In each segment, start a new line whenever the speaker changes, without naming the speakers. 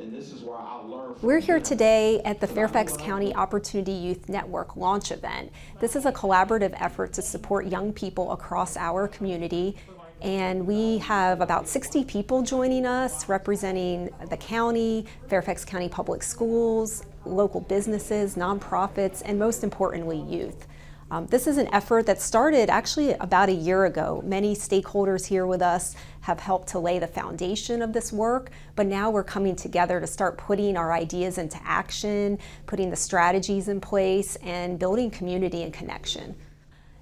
and this is where I'll learn from
We're here
them.
today at the Fairfax County Opportunity Youth Network launch event. This is a collaborative effort to support young people across our community, and we have about 60 people joining us representing the county, Fairfax County Public Schools, local businesses, nonprofits, and most importantly, youth. This is an effort that started actually about a year ago. Many stakeholders here with us have helped to lay the foundation of this work, but now we're coming together to start putting our ideas into action, putting the strategies in place, and building community and connection.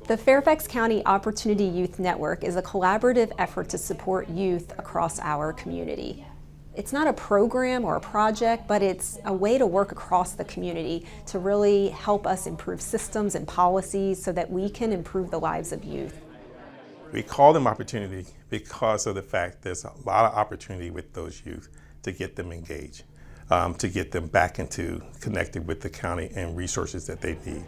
The Fairfax County Opportunity Youth Network is a collaborative effort to support youth across our community. It's not a program or a project, but it's a way to work across the community to really help us improve systems and policies so that we can improve the lives of youth.
We call them opportunity because of the fact there's a lot of opportunity with those youth to get them engaged, to get them back into connected with the county and resources that they need.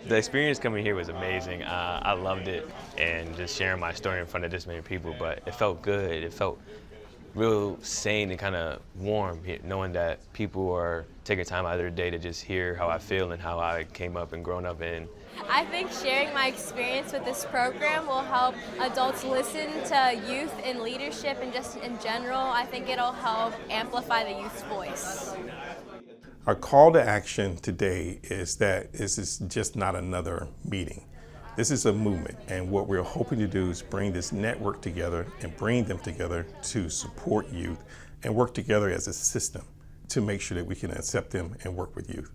The experience coming here was amazing. I loved it, and just sharing my story in front of this many people, but it felt good. It felt real sane and kind of warm, knowing that people are taking time out of their day to just hear how I feel and how I came up and grown up in.
I think sharing my experience with this program will help adults listen to youth in leadership and just in general. I think it'll help amplify the youth's voice.
Our call to action today is that this is just not another meeting. This is a movement, and what we're hoping to do is bring this network together and bring them together to support youth and work together as a system to make sure that we can accept them and work with youth.